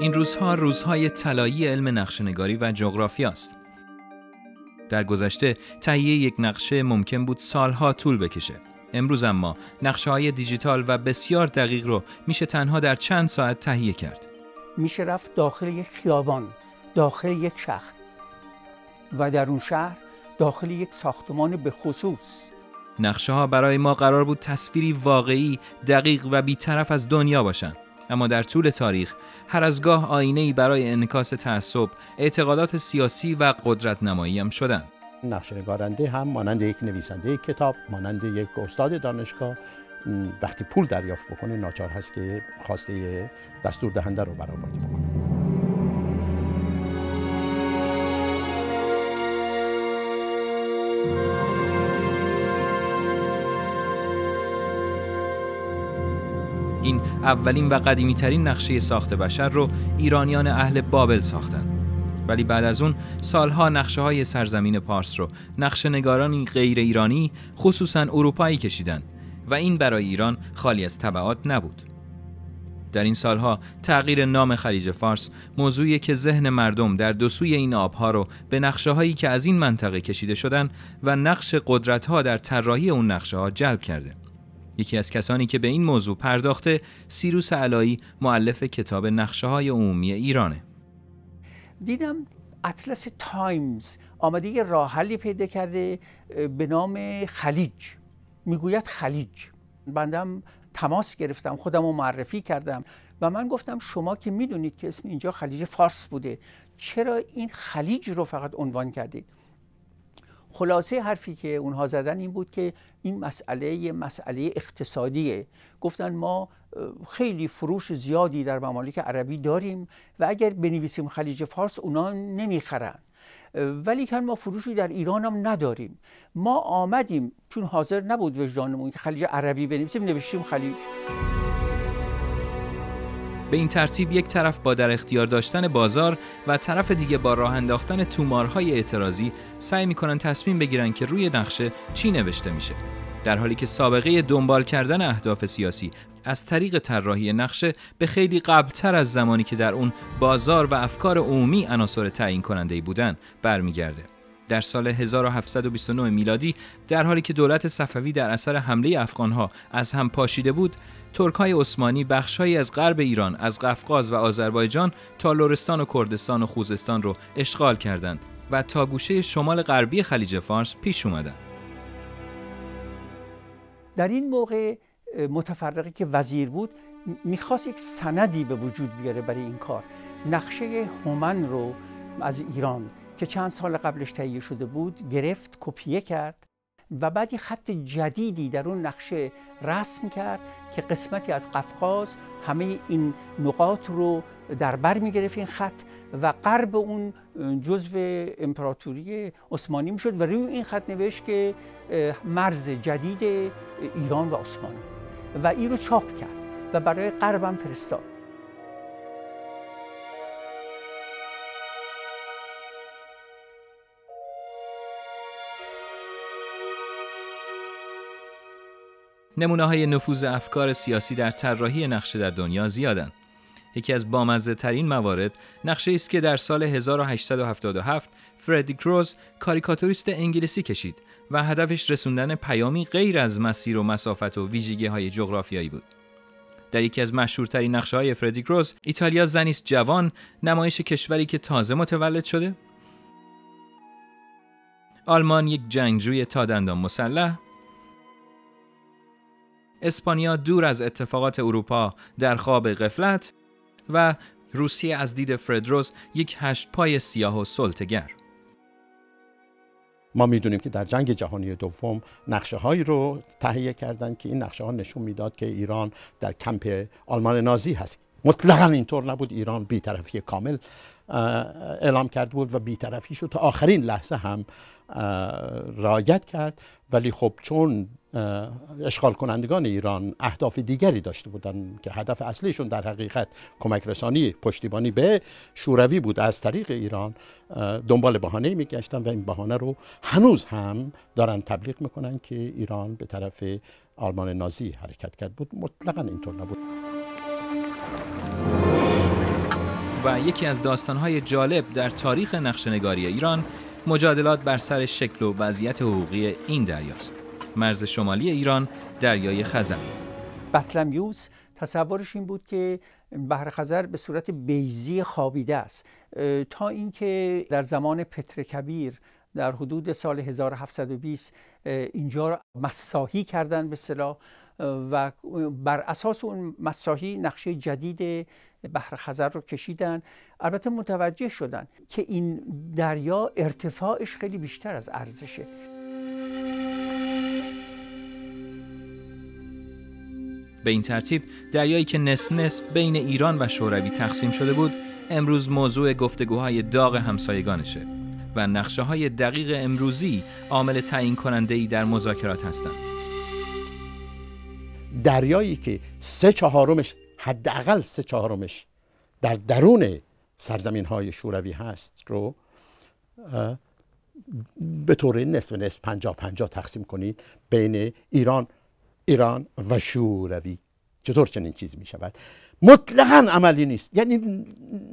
این روزها روزهای طلایی علم نقشه‌نگاری و جغرافیا است. در گذشته تهیه یک نقشه ممکن بود سالها طول بکشه. امروز اما نقشه‌های دیجیتال و بسیار دقیق رو میشه تنها در چند ساعت تهیه کرد. میشه رفت داخل یک خیابان، داخل یک شهر و در اون شهر داخل یک ساختمان به خصوص. نقشه‌ها برای ما قرار بود تصویری واقعی، دقیق و بی‌طرف از دنیا باشن. اما در طول تاریخ هر از گاه آینه‌ای برای انعکاس تعصب، اعتقادات سیاسی و قدرت نمایی هم شدن. نقشه‌نگارنده هم مانند یک نویسنده کتاب، مانند یک استاد دانشگاه، وقتی پول دریافت بکنه ناچار هست که خواسته دستور دهنده رو برآورده بکنه. این اولین و قدیمی‌ترین نقشه ساخت بشر رو ایرانیان اهل بابل ساختن. ولی بعد از اون سالها نقشه‌های سرزمین پارس رو نقشه‌نگارانی غیر ایرانی، خصوصاً اروپایی کشیدن و این برای ایران خالی از تبعات نبود. در این سالها تغییر نام خلیج فارس موضوعی که ذهن مردم در دو سوی این آبها رو به نقشه‌هایی که از این منطقه کشیده شدن و نقش قدرت‌ها در طراحی اون نقشه‌ها جلب کرده. یکی از کسانی که به این موضوع پرداخته سیروس علایی، مؤلف کتاب نقشه‌های عمومی ایرانه. دیدم اطلس تایمز آمده یه راه حلی پیدا کرده به نام خلیج، میگوید خلیج. بندم تماس گرفتم، خودم رو معرفی کردم و من گفتم شما که میدونید که اسم اینجا خلیج فارس بوده، چرا این خلیج رو فقط عنوان کردید؟ خلاصه حرفی که اونها زدن این بود که این مسئله مسئله اقتصادیه. گفتن ما خیلی فروش زیادی در ممالک عربی داریم و اگر بنویسیم خلیج فارس اونا نمیخرن، ولی که ما فروشی در ایران هم نداریم. ما آمدیم چون حاضر نبود وجدانمون که خلیج عربی بنویسیم، نوشتیم خلیج. به این ترتیب یک طرف با در اختیار داشتن بازار و طرف دیگه با راه انداختن تومارهای اعتراضی سعی میکنن تصمیم بگیرن که روی نقشه چی نوشته میشه، در حالی که سابقه دنبال کردن اهداف سیاسی از طریق طراحی نقشه به خیلی قبلتر از زمانی که در اون بازار و افکار عمومی عناصر تعیین کننده‌ای بودن برمیگرده. در سال 1729 میلادی در حالی که دولت صفوی در اثر حمله افغانها از هم پاشیده بود، ترک‌های عثمانی بخش‌هایی از غرب ایران از قفقاز و آذربایجان تا لرستان و کردستان و خوزستان رو اشغال کردند و تا گوشه شمال غربی خلیج فارس پیش اومدند. در این موقع متفرقی که وزیر بود میخواست یک سندی به وجود بیاره برای این کار. نقشه هومن رو از ایران که چند سال قبلش تهیه شده بود گرفت، کپیه کرد و بعد یک خط جدیدی در اون نقشه رسم کرد که قسمتی از قفقاز همه این نقاط رو در بر میگرفت این خط و غرب اون جزو امپراتوری عثمانی میشد و روی این خط نوشت که مرز جدید ایران و عثمانی و این رو چاپ کرد و برای غرب هم فرستاد. نمونه‌های نفوذ افکار سیاسی در طراحی نقشه در دنیا زیادند. یکی از بامزه‌ترین موارد نقشه‌ای است که در سال 1877 فردی کروز کاریکاتوریست انگلیسی کشید و هدفش رسوندن پیامی غیر از مسیر و مسافت و ویژگی‌های جغرافیایی بود. در یکی از مشهورترین نقشه‌های فردی کروز، ایتالیا زنی است جوان، نمایش کشوری که تازه متولد شده. آلمان یک جنگجوی تا دندان مسلح. اسپانیا دور از اتفاقات اروپا در خواب غفلت و روسیه از دید فردروز یک هشت پای سیاه و سلطه‌گر. ما میدونیم که در جنگ جهانی دوم نقشه هایی رو تهیه کردن که این نقشه ها نشون میداد که ایران در کمپ آلمان نازی هست. مطلقاً اینطور نبود. ایران بی‌طرفی کامل اعلام کرده بود و بی‌طرفیش رو تا آخرین لحظه هم رعایت کرد، ولی خب چون اشغال کنندگان ایران اهداف دیگری داشته بودند که هدف اصلیشون در حقیقت کمک رسانی، پشتیبانی به شوروی بود از طریق ایران، دنبال بهانه‌ای میگشتن و این بهانه رو هنوز هم دارن تبلیغ میکنن که ایران به طرف آلمان نازی حرکت کرد بود. مطلقاً اینطور نبود. و یکی از داستان‌های جالب در تاریخ نقشه‌نگاری ایران مجادلات بر سر شکل و وضعیت حقوقی این دریاست. مرز شمالی ایران دریای خزر. بطلمیوس تصورش این بود که بحر خزر به صورت بیضی خوابیده است، تا اینکه در زمان پتر کبیر در حدود سال 1720 اینجا را مساحی کردن به اصطلاح و بر اساس اون مساحی نقشه جدید بحر خزر رو کشیدن. البته متوجه شدن که این دریا ارتفاعش خیلی بیشتر از عرضشه. به این ترتیب دریایی که نصف بین ایران و شوروی تقسیم شده بود امروز موضوع گفتگوهای داغ همسایگانشه و نقشه‌های دقیق امروزی عامل تعیین کننده‌ای در مذاکرات هستند. دریایی که 3/4 حداقل 3/4 در درون سرزمین‌های شوروی هست رو به طور نصف 50-50 تقسیم کنید بین ایران و شوروی. چطور چنین چیزی می شود؟ مطلقاً عملی نیست. یعنی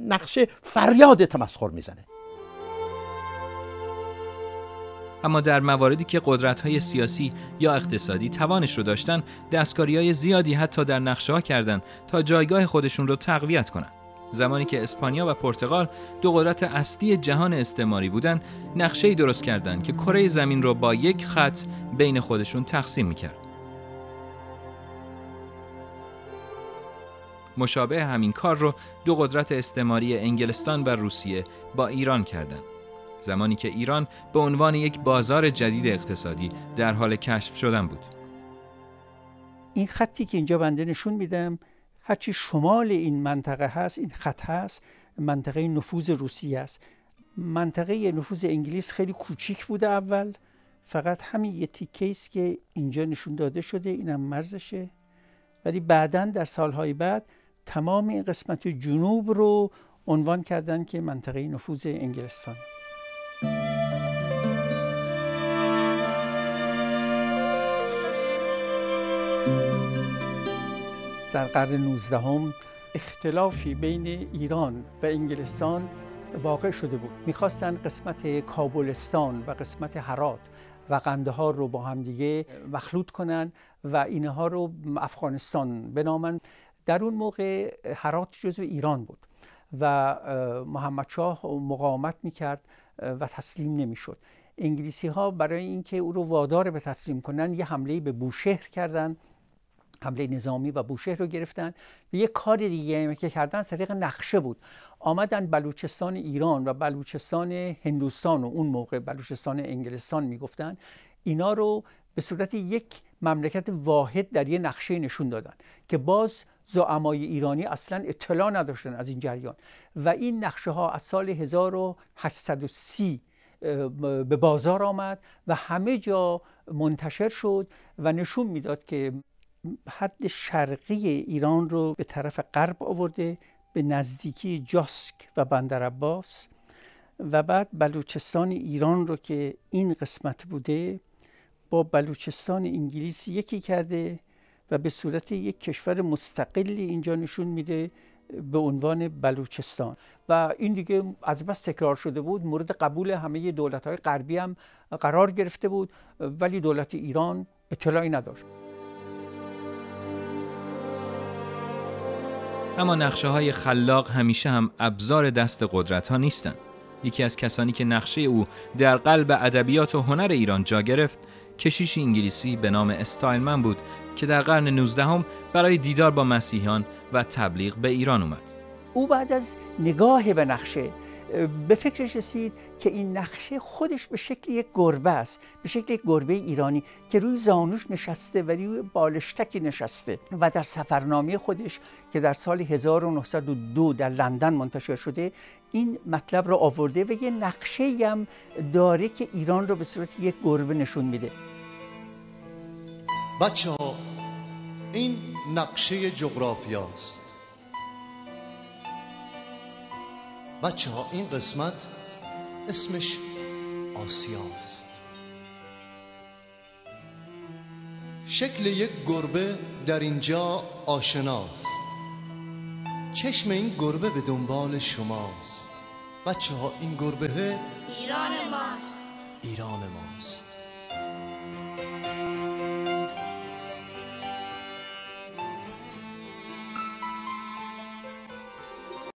نقشه فریاد تمسخر میزنه. اما در مواردی که قدرت‌های سیاسی یا اقتصادی توانش رو داشتن، دستکاری‌های زیادی حتی در نقشه‌ها کردن تا جایگاه خودشون رو تقویت کنن. زمانی که اسپانیا و پرتغال دو قدرت اصلی جهان استعماری بودن، نقشه‌ای درست کردند که کره زمین رو با یک خط بین خودشون تقسیم می‌کرد. مشابه همین کار رو دو قدرت استعماری انگلستان و روسیه با ایران کردند. زمانی که ایران به عنوان یک بازار جدید اقتصادی در حال کشف شدن بود. این خطی که اینجا بنده نشون میدم، هرچی شمال این منطقه هست، این خط هست، منطقه نفوذ روسیه است. منطقه نفوذ انگلیس خیلی کوچیک بوده اول، فقط همین یه تیکه است که اینجا نشون داده شده، اینم مرزشه. ولی بعداً در سالهای بعد تمام این قسمت جنوب رو عنوان کردن که منطقه نفوذ انگلستان. در قرن 19 اختلافی بین ایران و انگلستان واقع شده بود. میخواستن قسمت کابلستان و قسمت هرات و قندهار رو با هم دیگه مخلوط کنن و اینها رو افغانستان بنامن. در اون موقع هرات جزو ایران بود و محمد شاه مقاومت میکرد و تسلیم نمیشد. انگلیسی ها برای اینکه او رو وادار به تسلیم کنن یه حمله به بوشهر کردن، حمله نظامی، و بوشهر رو گرفتن. و یه کار دیگه که کردن طریق نقشه بود. آمدن بلوچستان ایران و بلوچستان هندوستان، و اون موقع بلوچستان انگلستان میگفتن، اینا رو به صورت یک مملکت واحد در یه نقشه نشون دادن که باز زعمای ایرانی اصلا اطلاع نداشتن از این جریان. و این نقشه ها از سال 1830 به بازار آمد و همه جا منتشر شد و نشون میداد که حد شرقی ایران رو به طرف غرب آورده، به نزدیکی جاسک و بندر عباس، و بعد بلوچستان ایران رو که این قسمت بوده با بلوچستان انگلیس یکی کرده و به صورت یک کشور مستقلی اینجا نشون میده به عنوان بلوچستان. و این دیگه از بس تکرار شده بود، مورد قبول همه دولت‌های غربی هم قرار گرفته بود، ولی دولت ایران اطلاعی نداشت. اما نقشه‌های خلاق همیشه هم ابزار دست قدرت‌ها نیستند. یکی از کسانی که نقشه او در قلب ادبیات و هنر ایران جا گرفت، کشیش انگلیسی به نام استایلمن بود که در قرن 19 برای دیدار با مسیحیان و تبلیغ به ایران اومد. او بعد از نگاه به نقشه به فکرش رسید که این نقشه خودش به شکل یک گربه است، به شکل یک گربه ایرانی که روی زانوش نشسته و روی بالشتکی نشسته. و در سفرنامه خودش که در سال 1902 در لندن منتشر شده این مطلب رو آورده و یه نقشه‌ای هم داره که ایران رو به صورت یک گربه نشون میده. بچه‌ها، این نقشه جغرافیاست. بچه‌ها، این قسمت اسمش آسیاست. شکل یک گربه در اینجا آشناست. چشم این گربه به دنبال شماست. بچه ها این گربه ایران ماست. ایران ماست.